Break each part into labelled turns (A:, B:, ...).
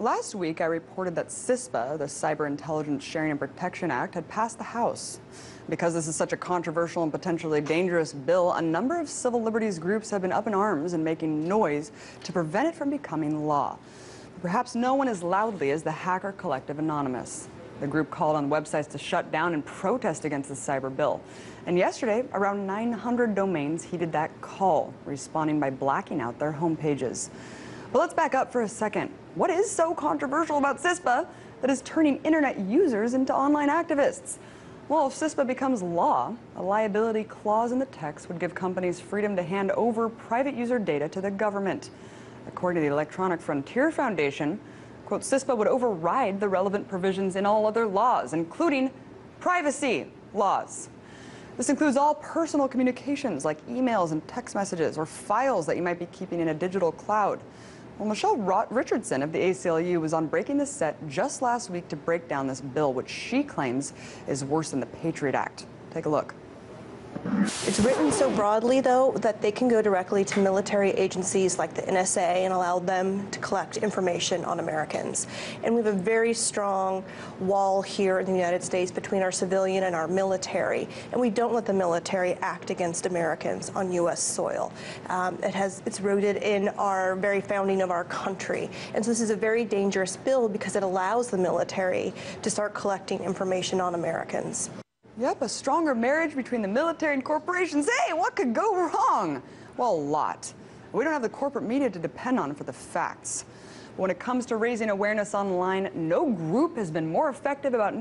A: last week I reported that CISPA, the Cyber Intelligence Sharing and Protection Act, had passed the House. Because this is such a controversial and potentially dangerous bill, a number of civil liberties groups have been up in arms and making noise to prevent it from becoming law. But perhaps no one as loudly as the hacker collective Anonymous. The group called on websites to shut down and protest against the cyber bill. And yesterday, around 900 domains heeded that call, responding by blacking out their homepages. But let's back up for a second. What is so controversial about CISPA that is turning internet users into online activists? Well, if CISPA becomes law, a liability clause in the text would give companies freedom to hand over private user data to the government. According to the Electronic Frontier Foundation, quote, CISPA would override the relevant provisions in all other laws, including privacy laws. This includes all personal communications like emails and text messages or files that you might be keeping in a digital cloud. Well, Michelle Richardson of the ACLU was on Breaking the Set just last week to break down this bill, which she claims is worse than the Patriot Act. Take a look.
B: It's written so broadly, though, that they can go directly to military agencies like the NSA and allow them to collect information on Americans. And we have a very strong wall here in the United States between our civilian and our military. And we don't let the military act against Americans on U.S. soil. It's rooted in our very founding of our country. And so this is a very dangerous bill because it allows the military to start collecting information on Americans.
A: Yep, a stronger marriage between the military and corporations. Hey, what could go wrong? Well, a lot. We don't have the corporate media to depend on for the facts. But when it comes to raising awareness online, no group has been more effective about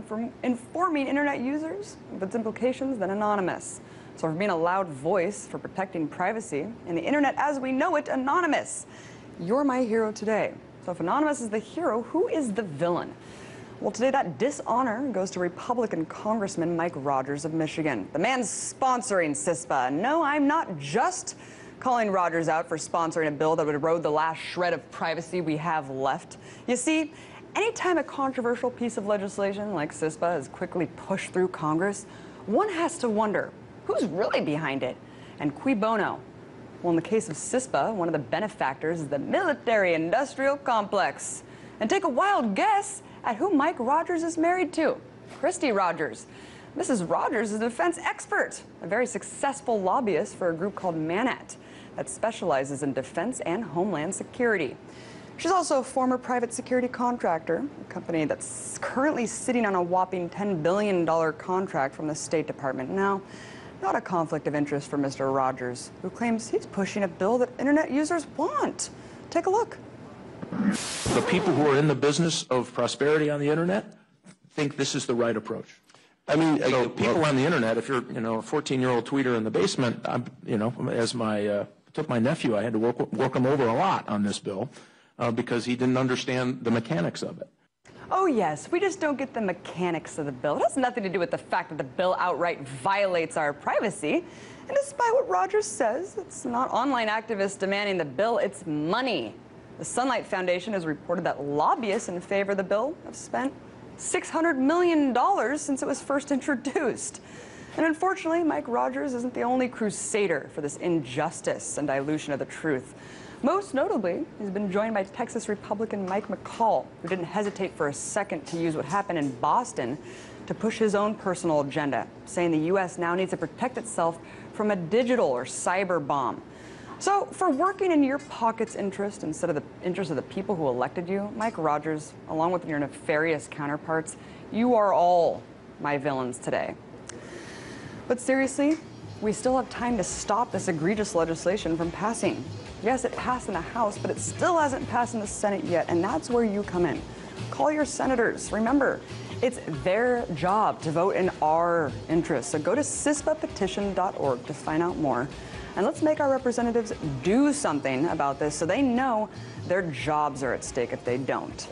A: informing internet users of its implications than Anonymous. So for being a loud voice for protecting privacy and the internet as we know it, Anonymous, you're my hero today. So if Anonymous is the hero, who is the villain? Well, today that dishonor goes to Republican Congressman Mike Rogers of Michigan. The man's sponsoring CISPA. No, I'm not just calling Rogers out for sponsoring a bill that would erode the last shred of privacy we have left. You see, anytime a controversial piece of legislation like CISPA is quickly pushed through Congress, one has to wonder, who's really behind it? And cui bono? Well, in the case of CISPA, one of the benefactors is the military-industrial complex. And take a wild guess at who Mike Rogers is married to. Christy Rogers. Mrs. Rogers is a defense expert, a very successful lobbyist for a group called Manat that specializes in defense and homeland security. She's also a former private security contractor, a company that's currently sitting on a whopping $10 billion contract from the State Department. Now, not a conflict of interest for Mr. Rogers, who claims he's pushing a bill that internet users want. Take a look.
C: The people who are in the business of prosperity on the internet think this is the right approach. I mean, so people on the internet, if you're, a 14-year-old tweeter in the basement, as took my nephew, I had to work him over a lot on this bill because he didn't understand the mechanics of it.
A: Oh yes, we just don't get the mechanics of the bill. It has nothing to do with the fact that the bill outright violates our privacy. And despite what Rogers says, it's not online activists demanding the bill, it's money. The Sunlight Foundation has reported that lobbyists in favor of the bill have spent $600 million since it was first introduced. And unfortunately, Mike Rogers isn't the only crusader for this injustice and dilution of the truth. Most notably, he's been joined by Texas Republican Mike McCall, who didn't hesitate for a second to use what happened in Boston to push his own personal agenda, saying the U.S. now needs to protect itself from a digital or cyber bomb. So, for working in your pocket's interest instead of the interest of the people who elected you, Mike Rogers, along with your nefarious counterparts, you are all my villains today. But seriously, we still have time to stop this egregious legislation from passing. Yes, it passed in the House, but it still hasn't passed in the Senate yet, and that's where you come in. Call your senators. Remember, it's their job to vote in our interest. So go to cispapetition.org to find out more. And let's make our representatives do something about this so they know their jobs are at stake if they don't.